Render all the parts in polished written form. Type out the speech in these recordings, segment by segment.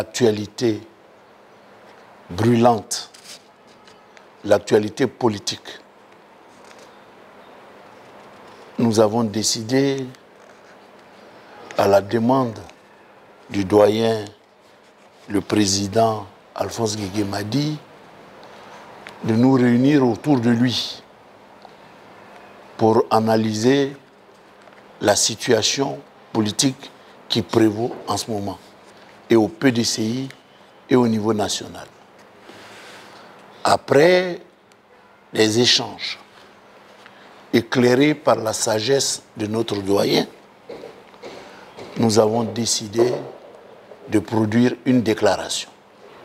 l'actualité brûlante, l'actualité politique, nous avons décidé, à la demande du doyen, le président Alphonse Guégué Madi, de nous réunir autour de lui pour analyser la situation politique qui prévaut en ce moment, et au PDCI et au niveau national. Après des échanges éclairés par la sagesse de notre doyen, nous avons décidé de produire une déclaration.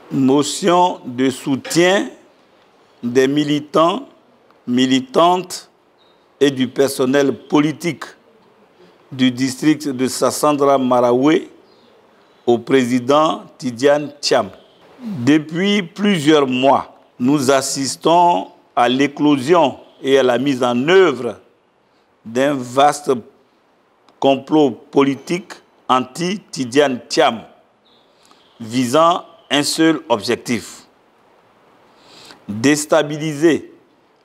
Motion de soutien des militants, militantes et du personnel politique du district de Sassandra Maraoué au président Tidiane Thiam. Depuis plusieurs mois, nous assistons à l'éclosion et à la mise en œuvre d'un vaste complot politique anti-Tidiane Thiam visant un seul objectif: déstabiliser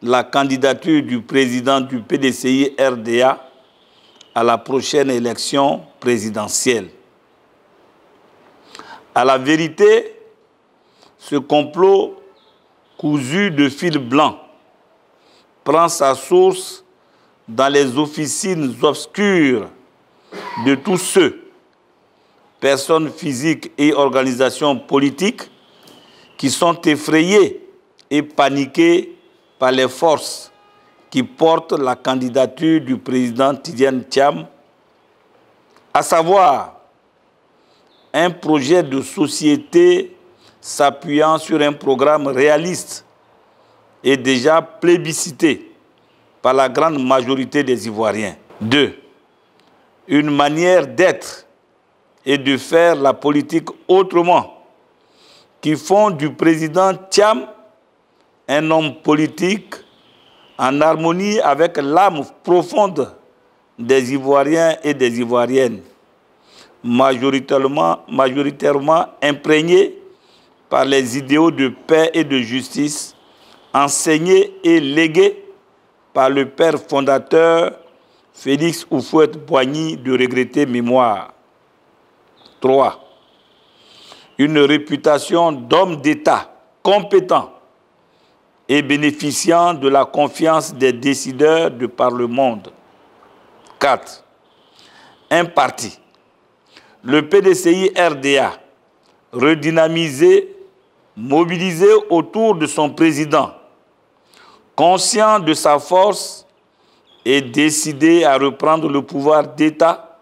la candidature du président du PDCI RDA à la prochaine élection présidentielle. À la vérité, ce complot cousu de fil blanc prend sa source dans les officines obscures de tous ceux, personnes physiques et organisations politiques, qui sont effrayés et paniqués par les forces qui portent la candidature du président Tidiane Thiam, à savoir un projet de société s'appuyant sur un programme réaliste et déjà plébiscité par la grande majorité des Ivoiriens. 2. Une manière d'être et de faire la politique autrement, qui font du président Thiam un homme politique en harmonie avec l'âme profonde des Ivoiriens et des Ivoiriennes, majoritairement imprégnés par les idéaux de paix et de justice enseignés et légués par le père fondateur Félix Houphouët-Boigny de regrettée mémoire. 3. Une réputation d'homme d'État compétent et bénéficiant de la confiance des décideurs de par le monde. 4. Un parti, le PDCI RDA, redynamisé, mobilisé autour de son président, conscient de sa force et décidé à reprendre le pouvoir d'État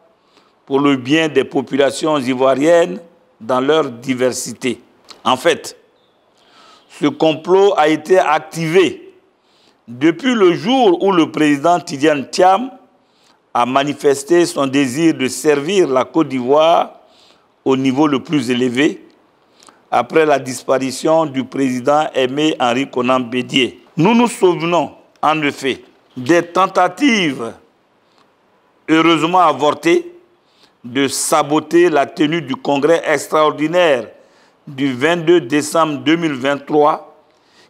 pour le bien des populations ivoiriennes dans leur diversité. En fait, ce complot a été activé depuis le jour où le président Tidiane Thiam a manifesté son désir de servir la Côte d'Ivoire au niveau le plus élevé, après la disparition du président Aimé Henri Konan Bédié. Nous nous souvenons, en effet, des tentatives, heureusement avortées, de saboter la tenue du congrès extraordinaire du 22 décembre 2023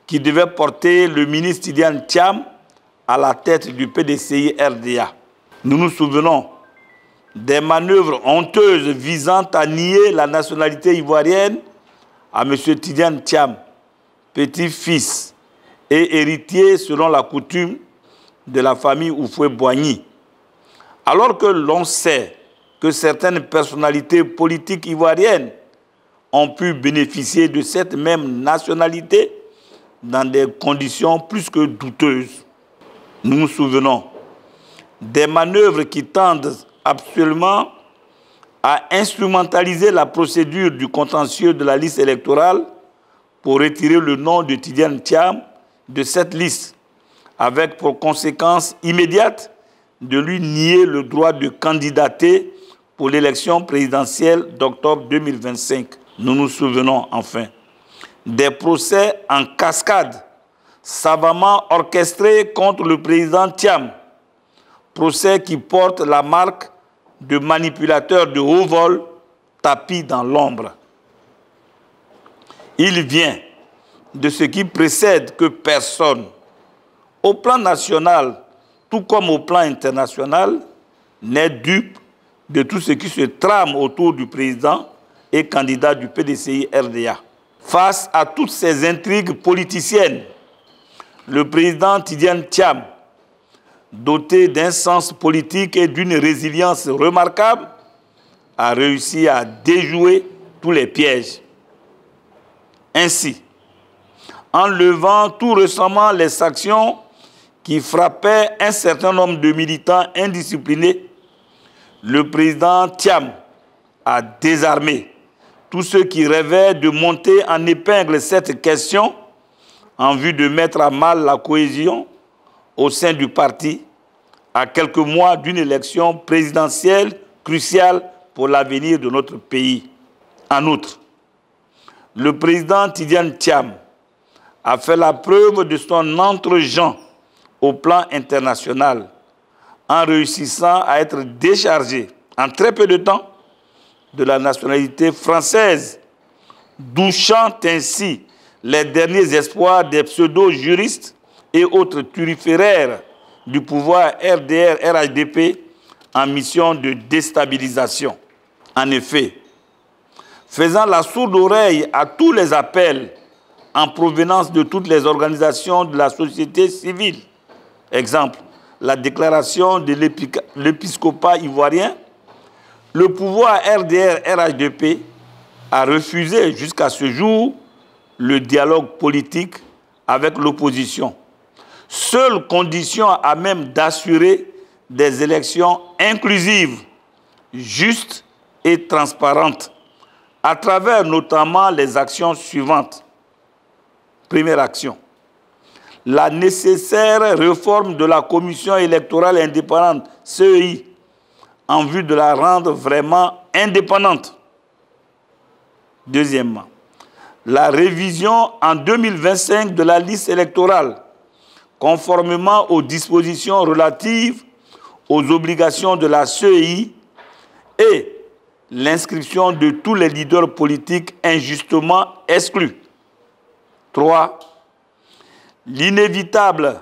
qui devait porter le ministre Tidiane Thiam à la tête du PDCI RDA. Nous nous souvenons des manœuvres honteuses visant à nier la nationalité ivoirienne à M. Tidiane Thiam, petit-fils et héritier selon la coutume de la famille Houphouët-Boigny. Alors que l'on sait que certaines personnalités politiques ivoiriennes ont pu bénéficier de cette même nationalité dans des conditions plus que douteuses. Nous nous souvenons des manœuvres qui tendent absolument à instrumentaliser la procédure du contentieux de la liste électorale pour retirer le nom de Tidiane Thiam de cette liste, avec pour conséquence immédiate de lui nier le droit de candidater pour l'élection présidentielle d'octobre 2025. Nous nous souvenons enfin des procès en cascade savamment orchestrés contre le président Thiam, procès qui portent la marque de manipulateurs de haut vol tapis dans l'ombre. Il vient de ce qui précède que personne, au plan national, tout comme au plan international, n'est dupe de tout ce qui se trame autour du président et candidat du PDCI-RDA. Face à toutes ces intrigues politiciennes, le président Tidiane Thiam, doté d'un sens politique et d'une résilience remarquable, a réussi à déjouer tous les pièges. Ainsi, en levant tout récemment les sanctions qui frappaient un certain nombre de militants indisciplinés, le président Thiam a désarmé tous ceux qui rêvaient de monter en épingle cette question en vue de mettre à mal la cohésion au sein du parti à quelques mois d'une élection présidentielle cruciale pour l'avenir de notre pays. En outre, le président Tidiane Thiam a fait la preuve de son entre-gens au plan international en réussissant à être déchargé en très peu de temps de la nationalité française, douchant ainsi les derniers espoirs des pseudo-juristes et autres turiféraires du pouvoir RDR-RHDP en mission de déstabilisation. En effet, faisant la sourde oreille à tous les appels en provenance de toutes les organisations de la société civile, exemple, la déclaration de l'épiscopat ivoirien, le pouvoir RDR-RHDP a refusé jusqu'à ce jour le dialogue politique avec l'opposition, seule condition à même d'assurer des élections inclusives, justes et transparentes, à travers notamment les actions suivantes. Première action, la nécessaire réforme de la Commission électorale indépendante, CEI, en vue de la rendre vraiment indépendante. Deuxièmement, la révision en 2025 de la liste électorale, conformément aux dispositions relatives aux obligations de la CEI et l'inscription de tous les leaders politiques injustement exclus. 3. L'inévitable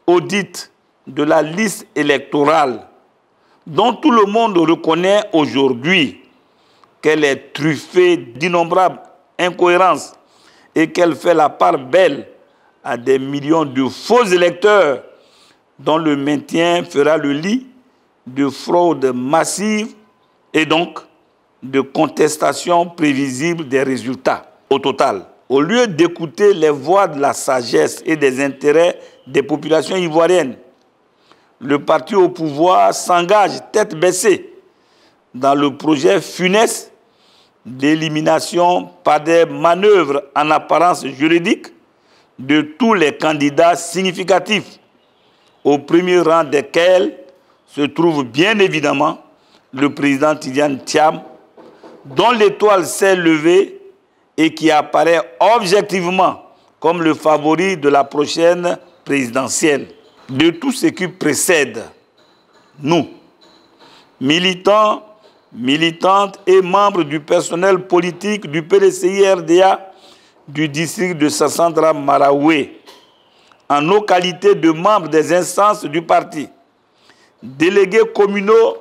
audit de la liste électorale dont tout le monde reconnaît aujourd'hui qu'elle est truffée d'innombrables incohérences et qu'elle fait la part belle à des millions de faux électeurs dont le maintien fera le lit de fraudes massives et donc de contestation prévisible des résultats. Au total, au lieu d'écouter les voix de la sagesse et des intérêts des populations ivoiriennes, le parti au pouvoir s'engage tête baissée dans le projet funeste d'élimination par des manœuvres en apparence juridiques de tous les candidats significatifs, au premier rang desquels se trouve bien évidemment le président Tidiane Thiam, dont l'étoile s'est levée et qui apparaît objectivement comme le favori de la prochaine présidentielle. De tout ce qui précède, nous, militants, militantes et membres du personnel politique du PDCI-RDA du district de Sassandra-Maraoué, en nos qualités de membres des instances du parti, délégués communaux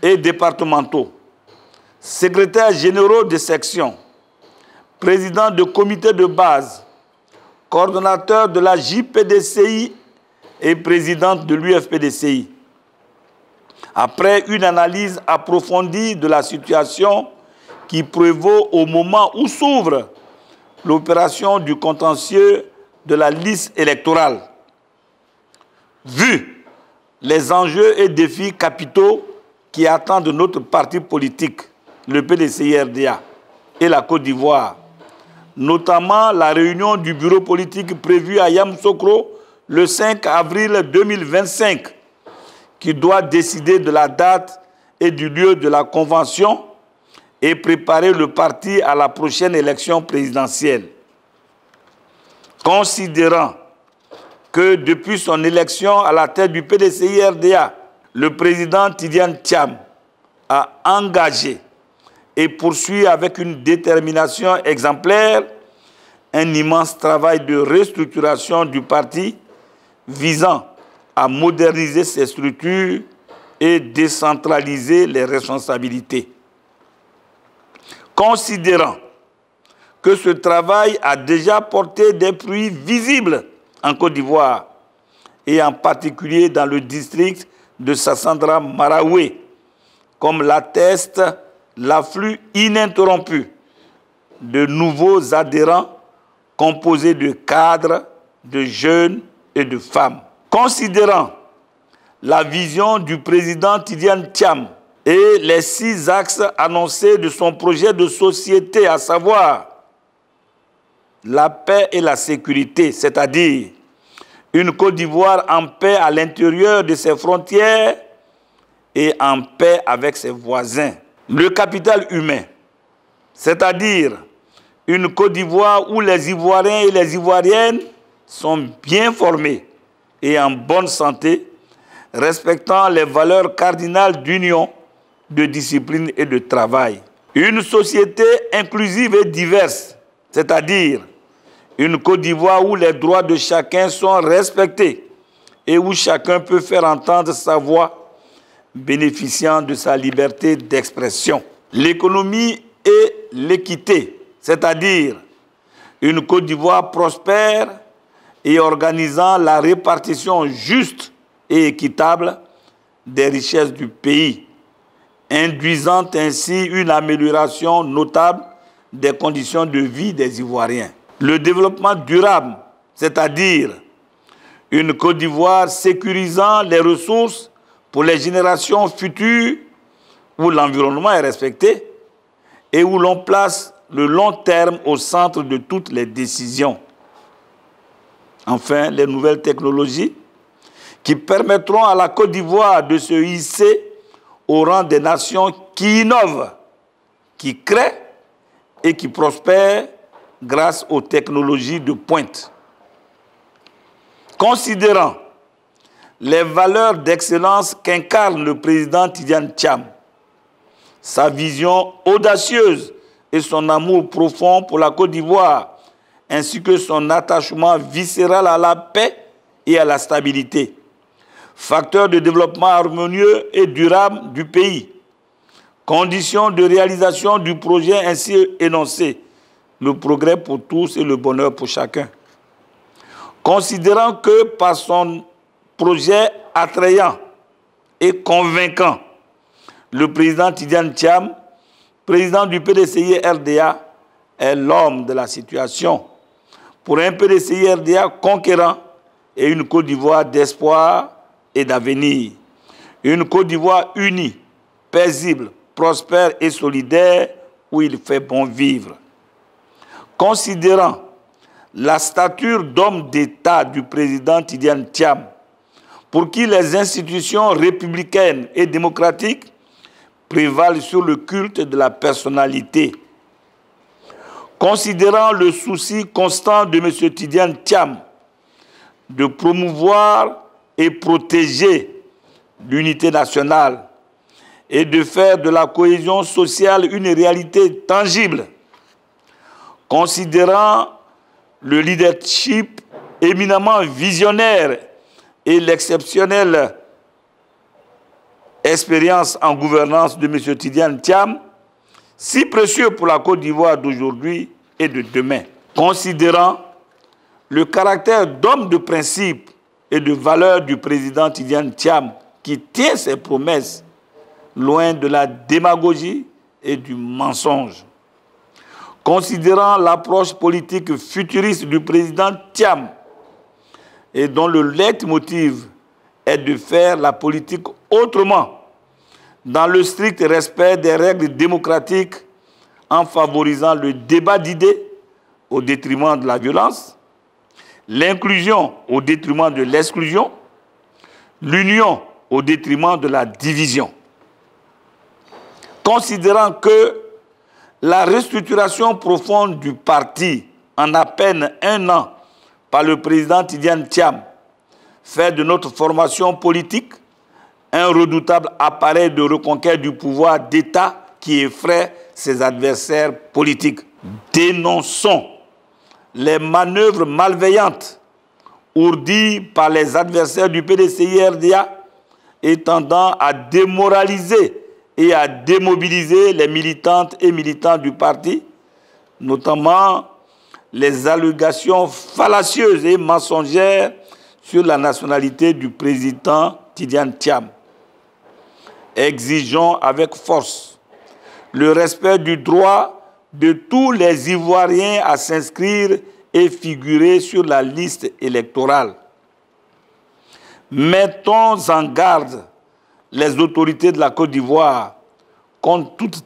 et départementaux, secrétaires généraux de section, présidents de comités de base, coordonnateurs de la JPDCI et présidente de l'UFPDCI. Après une analyse approfondie de la situation qui prévaut au moment où s'ouvre l'opération du contentieux de la liste électorale, vu les enjeux et défis capitaux qui attendent notre parti politique, le PDCI-RDA et la Côte d'Ivoire, notamment la réunion du bureau politique prévue à Yamoussoukro le 5 avril 2025, qui doit décider de la date et du lieu de la convention et préparer le parti à la prochaine élection présidentielle. Considérant que depuis son élection à la tête du PDCI-RDA, le président Tidiane Thiam a engagé et poursuit avec une détermination exemplaire un immense travail de restructuration du parti visant à moderniser ses structures et décentraliser les responsabilités. Considérant que ce travail a déjà porté des fruits visibles en Côte d'Ivoire, et en particulier dans le district de Sassandra Maraoué, comme l'atteste l'afflux ininterrompu de nouveaux adhérents composés de cadres, de jeunes et de femmes. Considérant la vision du président Tidiane Thiam et les 6 axes annoncés de son projet de société, à savoir la paix et la sécurité, c'est-à-dire une Côte d'Ivoire en paix à l'intérieur de ses frontières et en paix avec ses voisins. Le capital humain, c'est-à-dire une Côte d'Ivoire où les Ivoiriens et les Ivoiriennes sont bien formés et en bonne santé, respectant les valeurs cardinales d'union, de discipline et de travail. Une société inclusive et diverse, c'est-à-dire une Côte d'Ivoire où les droits de chacun sont respectés et où chacun peut faire entendre sa voix, bénéficiant de sa liberté d'expression. L'économie et l'équité, c'est-à-dire une Côte d'Ivoire prospère et organisant la répartition juste et équitable des richesses du pays, induisant ainsi une amélioration notable des conditions de vie des Ivoiriens. Le développement durable, c'est-à-dire une Côte d'Ivoire sécurisant les ressources pour les générations futures, où l'environnement est respecté et où l'on place le long terme au centre de toutes les décisions. Enfin, les nouvelles technologies qui permettront à la Côte d'Ivoire de se hisser au rang des nations qui innovent, qui créent et qui prospèrent grâce aux technologies de pointe. Considérant les valeurs d'excellence qu'incarne le président Tidiane Thiam, sa vision audacieuse et son amour profond pour la Côte d'Ivoire, ainsi que son attachement viscéral à la paix et à la stabilité, facteur de développement harmonieux et durable du pays, condition de réalisation du projet ainsi énoncé, le progrès pour tous et le bonheur pour chacun. Considérant que par son projet attrayant et convaincant, le président Tidiane Thiam, président du PDCI-RDA, est l'homme de la situation pour un PDCI-RDA conquérant et une Côte d'Ivoire d'espoir et d'avenir. Une Côte d'Ivoire unie, paisible, prospère et solidaire où il fait bon vivre. Considérant la stature d'homme d'État du président Tidiane Thiam, pour qui les institutions républicaines et démocratiques prévalent sur le culte de la personnalité. Considérant le souci constant de M. Tidiane Thiam de promouvoir et protéger l'unité nationale et de faire de la cohésion sociale une réalité tangible, considérant le leadership éminemment visionnaire et l'exceptionnelle expérience en gouvernance de M. Tidiane Thiam, si précieux pour la Côte d'Ivoire d'aujourd'hui et de demain. Considérant le caractère d'homme de principe et de valeur du président Tidiane Thiam, qui tient ses promesses loin de la démagogie et du mensonge. Considérant l'approche politique futuriste du président Thiam, et dont le leitmotiv est de faire la politique autrement, dans le strict respect des règles démocratiques, en favorisant le débat d'idées au détriment de la violence, l'inclusion au détriment de l'exclusion, l'union au détriment de la division. Considérant que la restructuration profonde du parti en à peine 1 an par le président Tidiane Thiam fait de notre formation politique un redoutable appareil de reconquête du pouvoir d'État qui effraie ses adversaires politiques. Dénonçons les manœuvres malveillantes ourdies par les adversaires du PDCI-RDA et tendant à démoraliser et à démobiliser les militantes et militants du parti, notamment les allégations fallacieuses et mensongères sur la nationalité du président Tidjane Thiam. Exigeons avec force le respect du droit de tous les Ivoiriens à s'inscrire et figurer sur la liste électorale. Mettons en garde les autorités de la Côte d'Ivoire contre toute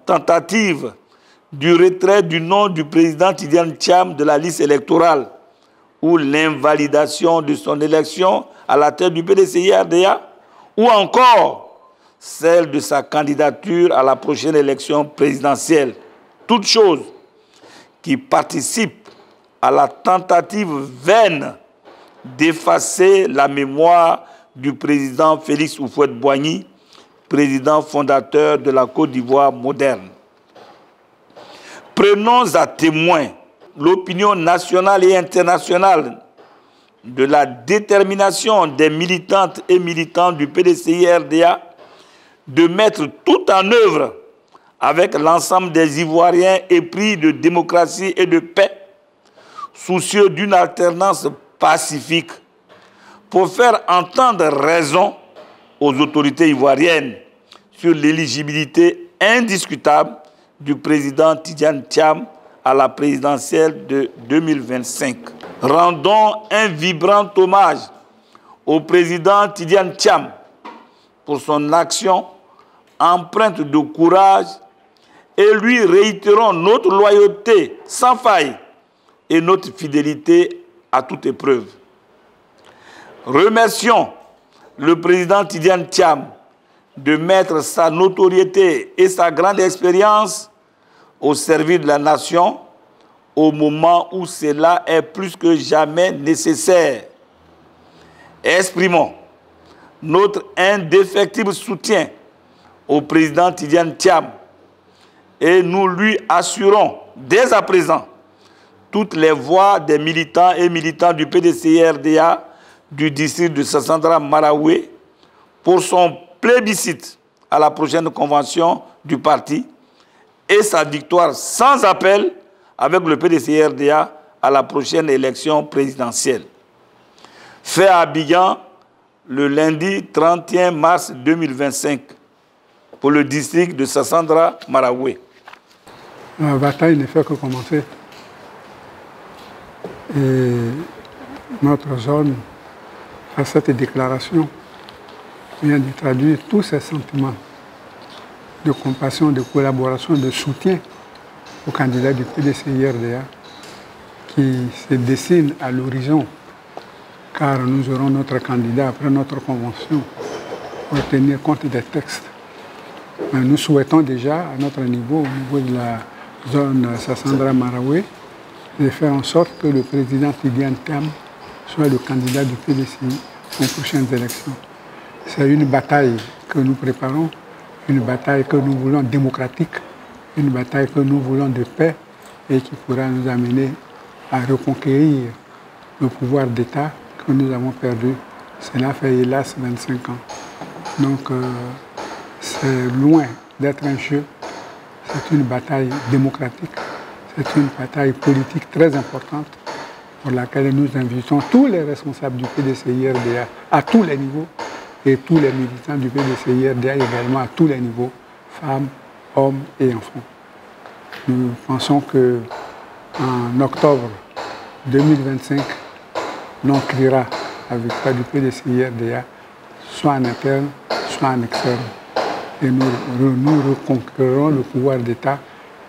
tentative du retrait du nom du président Tidjane Thiam de la liste électorale ou l'invalidation de son élection à la tête du PDCI-RDA ou encore celle de sa candidature à la prochaine élection présidentielle. Toute chose qui participe à la tentative vaine d'effacer la mémoire du président Félix Houphouët-Boigny, président fondateur de la Côte d'Ivoire moderne. Prenons à témoin l'opinion nationale et internationale de la détermination des militantes et militants du PDCI-RDA de mettre tout en œuvre avec l'ensemble des Ivoiriens épris de démocratie et de paix, soucieux d'une alternance pacifique, pour faire entendre raison aux autorités ivoiriennes sur l'éligibilité indiscutable du président Tidjane Thiam à la présidentielle de 2025. Rendons un vibrant hommage au président Tidjane Thiam pour son action empreinte de courage et lui réitérons notre loyauté sans faille et notre fidélité à toute épreuve. Remercions le président Tidjane Thiam de mettre sa notoriété et sa grande expérience au service de la nation au moment où cela est plus que jamais nécessaire. Exprimons notre indéfectible soutien au président Tidjane Thiam et nous lui assurons dès à présent toutes les voix des militants et militants du PDCI-RDA du district de Sassandra-Maraoué pour son plébiscite à la prochaine convention du parti et sa victoire sans appel avec le PDCI-RDA à la prochaine élection présidentielle. Fait à Abidjan le lundi 31 mars 2025 pour le district de Sassandra-Maraoué. La bataille ne fait que commencer. Et notre zone, à cette déclaration, vient de traduire tous ces sentiments de compassion, de collaboration, de soutien aux candidats du PDCI-RDA qui se dessinent à l'horizon, car nous aurons notre candidat après notre convention pour tenir compte des textes. Mais nous souhaitons déjà, à notre niveau, au niveau de la zone Sassandra-Maraoué, de faire en sorte que le président Tidjane Thiam soit le candidat du PDCI aux prochaines élections. C'est une bataille que nous préparons, une bataille que nous voulons démocratique, une bataille que nous voulons de paix et qui pourra nous amener à reconquérir le pouvoir d'État que nous avons perdu. Cela fait hélas 25 ans. Donc c'est loin d'être un jeu, c'est une bataille démocratique, c'est une bataille politique très importante pour laquelle nous invitons tous les responsables du PDCI-RDA à tous les niveaux et tous les militants du PDCI-RDA également à tous les niveaux, femmes, hommes et enfants. Nous pensons qu'en octobre 2025, l'on criera la victoire du PDCI-RDA, soit en interne, soit en externe. Et nous reconquérerons le pouvoir d'État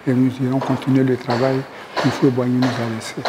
et nous irons continuer le travail que Houphouët-Boigny nous a laissé.